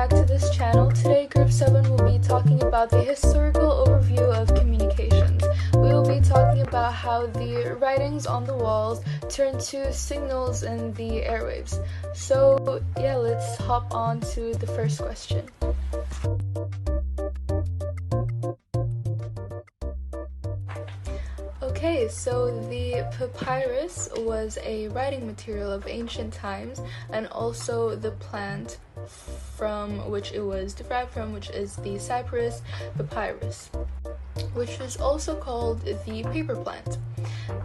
back to this channel. Today, Group 7 will be talking about the historical overview of communications. We will be talking about how the writings on the walls turned to signals in the airwaves. So, yeah, let's hop on to the first question. Okay, so the papyrus was a writing material of ancient times, and also the plant from which it was derived from, which is the Cyprus papyrus, which is also called the paper plant.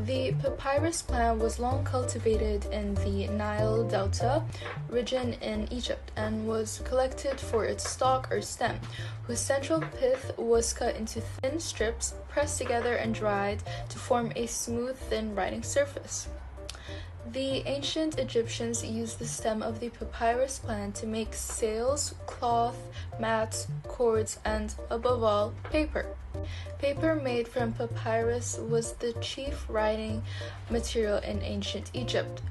The papyrus plant was long cultivated in the Nile Delta region in Egypt and was collected for its stalk or stem, whose central pith was cut into thin strips, pressed together and dried to form a smooth, thin writing surface. The ancient Egyptians used the stem of the papyrus plant to make sails, cloth, mats, cords, and, above all, paper. Paper made from papyrus was the chief writing material in ancient Egypt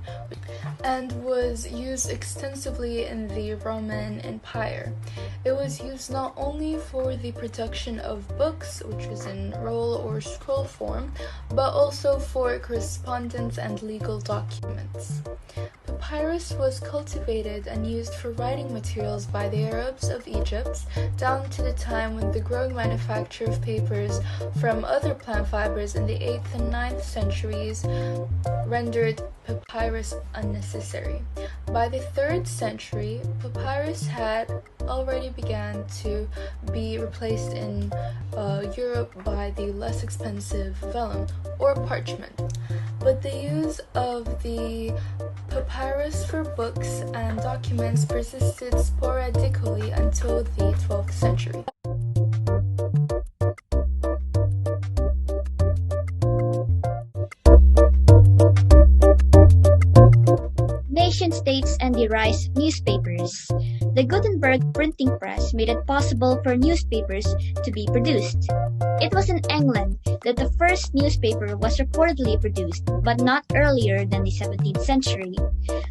and was used extensively in the Roman Empire. It was used not only for the production of books, which was in roll or scroll form, but also for correspondence and legal documents. Papyrus was cultivated and used for writing materials by the Arabs of Egypt down to the time when the growing manufacture of papers from other plant fibers in the 8th and 9th centuries rendered papyrus unnecessary. By the 3rd century, papyrus had already began to be replaced in Europe by the less expensive vellum or parchment. But the use of the papyrus for books and documents persisted sporadically until the 12th century. Nation-states and the rise of newspapers. The Gutenberg printing press made it possible for newspapers to be produced. It was in England that the first newspaper was reportedly produced, but not earlier than the 17th century.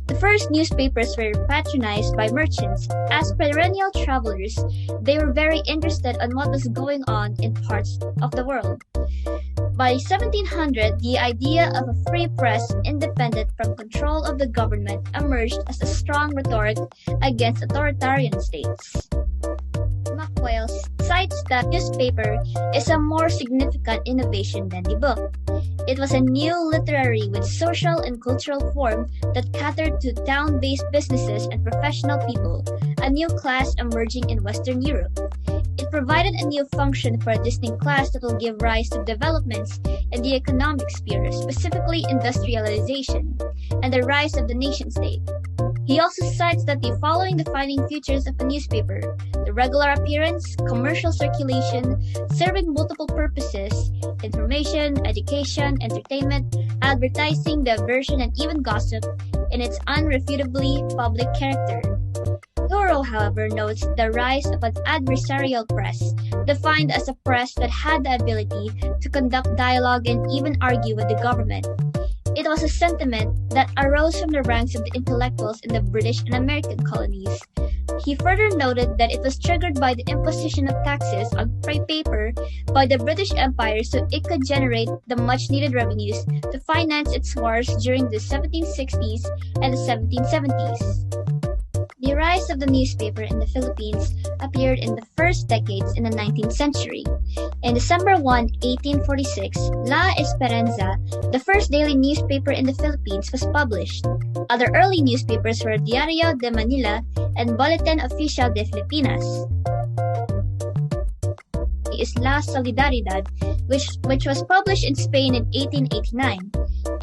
The first newspapers were patronized by merchants. As perennial travelers, they were very interested in what was going on in parts of the world. By 1700, the idea of a free press independent from control of the government emerged as a strong rhetoric against authoritarian states. Macquail cites that newspaper is a more significant innovation than the book. It was a new literary with social and cultural form that catered to town-based businesses and professional people, a new class emerging in Western Europe. It provided a new function for a distinct class that will give rise to developments in the economic sphere, specifically industrialization, and the rise of the nation-state. He also cites that the following defining features of a newspaper: the regular appearance, commercial circulation, serving multiple purposes, information, education, entertainment, advertising, diversion, and even gossip, in its unrefutably public character. Thoreau, however, notes the rise of an adversarial press, defined as a press that had the ability to conduct dialogue and even argue with the government. It was a sentiment that arose from the ranks of the intellectuals in the British and American colonies. He further noted that it was triggered by the imposition of taxes on paper by the British Empire so it could generate the much-needed revenues to finance its wars during the 1760s and the 1770s. The rise of the newspaper in the Philippines appeared in the first decades in the 19th century. In December 1, 1846, La Esperanza, the first daily newspaper in the Philippines, was published. Other early newspapers were Diario de Manila and Boletin Oficial de Filipinas. Is La Solidaridad, which was published in Spain in 1889.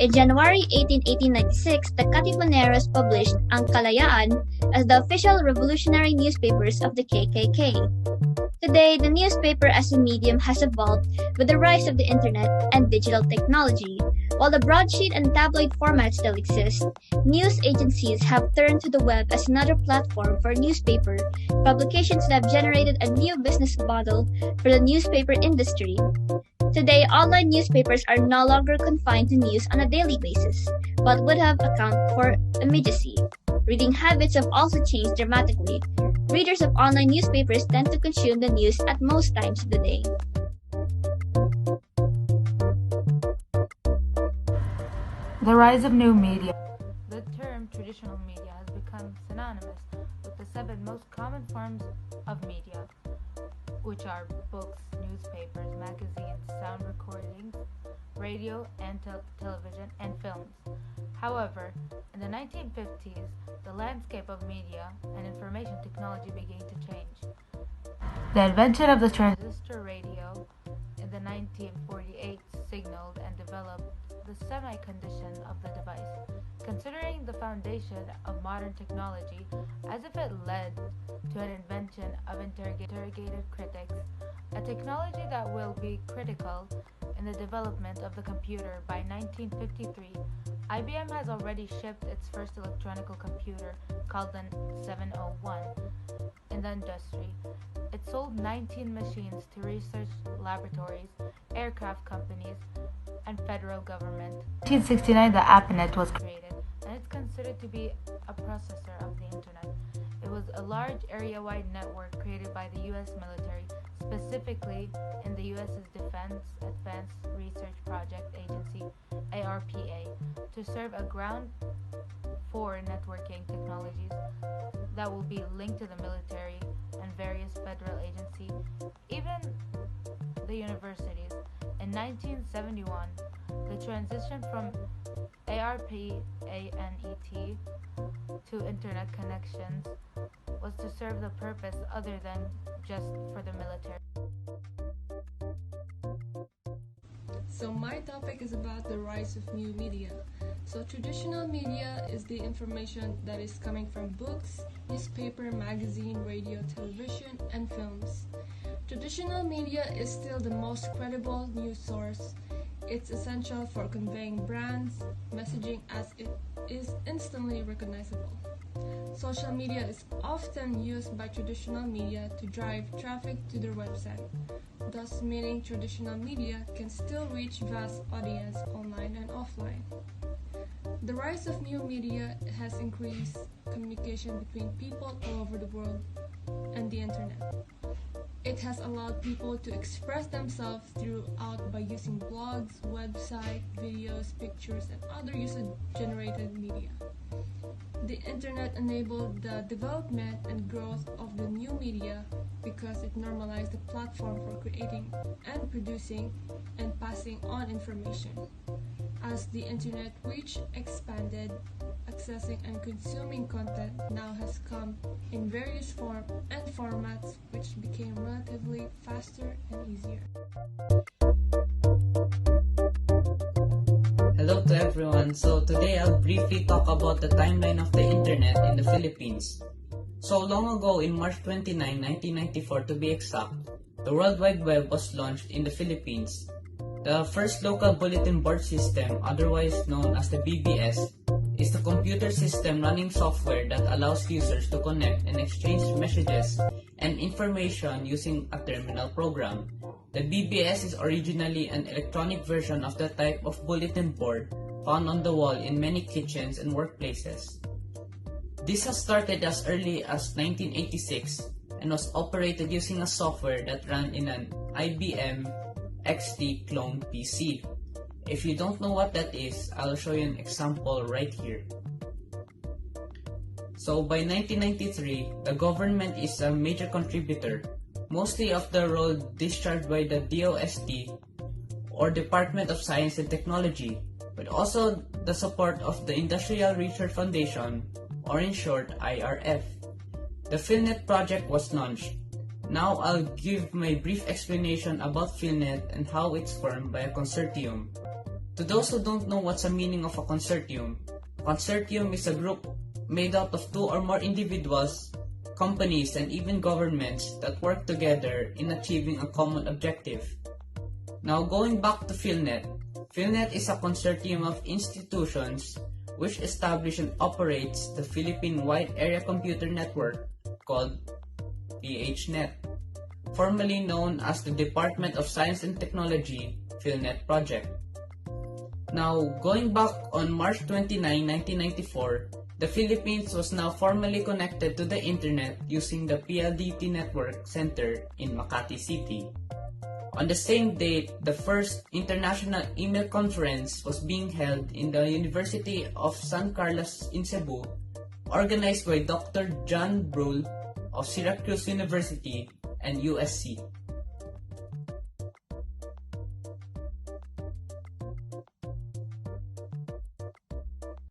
In January 1896, the Katipuneros published Ang Kalayaan as the official revolutionary newspapers of the KKK. Today, the newspaper as a medium has evolved with the rise of the internet and digital technology. While the broadsheet and tabloid format still exist, news agencies have turned to the web as another platform for newspaper publications that have generated a new business model for the newspaper industry. Today, online newspapers are no longer confined to news on a daily basis, but would have account for immediacy. Reading habits have also changed dramatically. Readers of online newspapers tend to consume the news at most times of the day. The rise of new media. The term traditional media has become synonymous with the 7 most common forms of media, which are books, newspapers, magazines, sound recordings, radio and television, and films. However, in the 1950s, the landscape of media and information technology began to change. The invention of the transistor radio in the 1948 signaled and developed the semi-condition of the device, considering the foundation of modern technology, as if it led to an invention of interrogated critics, a technology that will be critical in the development of the computer. By 1953, IBM has already shipped its first electronic computer, called the 701, in the industry. It sold 19 machines to research laboratories, aircraft companies, and federal government. In 1969, the ARPANET was created, and it's considered to be a processor of the internet. It was a large area-wide network created by the U.S. military, specifically in the U.S.'s Defense Advanced Research Project Agency, ARPA, to serve a ground for networking technologies that will be linked to the military and various federal agencies, even the universities. In 1971, the transition from ARPANET to internet connections was to serve the purpose other than just for the military. So my topic is about the rise of new media. So traditional media is the information that is coming from books, newspaper, magazine, radio, television, and films. Traditional media is still the most credible news source. It's essential for conveying brands, messaging, as it is instantly recognizable. Social media is often used by traditional media to drive traffic to their website, thus meaning traditional media can still reach vast audience online and offline. The rise of new media has increased communication between people all over the world and the internet. It has allowed people to express themselves throughout by using blogs, websites, videos, pictures, and other user-generated media. The internet enabled the development and growth of the new media because it normalized the platform for creating and producing and passing on information. As the internet reach expanded, accessing and consuming content now has come in various forms and formats, which became relatively faster and easier. Hello to everyone. So today I'll briefly talk about the timeline of the internet in the Philippines. So long ago, in March 29, 1994 to be exact, the World Wide Web was launched in the Philippines. The first local bulletin board system, otherwise known as the BBS, is the computer system running software that allows users to connect and exchange messages and information using a terminal program. The BBS is originally an electronic version of the type of bulletin board found on the wall in many kitchens and workplaces. This has started as early as 1986 and was operated using a software that ran in an IBM XT clone PC. If you don't know what that is, I'll show you an example right here. So by 1993, the government is a major contributor, mostly of the role discharged by the DOST, or Department of Science and Technology, but also the support of the Industrial Research Foundation, or in short, IRF. The PhilNet project was launched. Now I'll give my brief explanation about PhilNet and how it's formed by a consortium. To those who don't know what's the meaning of a consortium is a group made out of 2 or more individuals, companies, and even governments that work together in achieving a common objective. Now going back to PhilNet. PhilNet is a consortium of institutions which establishes and operates the Philippine Wide Area Computer Network called PHNet, formerly known as the Department of Science and Technology PhilNet Project. Now, going back on March 29, 1994, the Philippines was now formally connected to the internet using the PLDT Network Center in Makati City. On the same date, the first international email conference was being held in the University of San Carlos in Cebu, organized by Dr. John Brohl of Syracuse University and USC.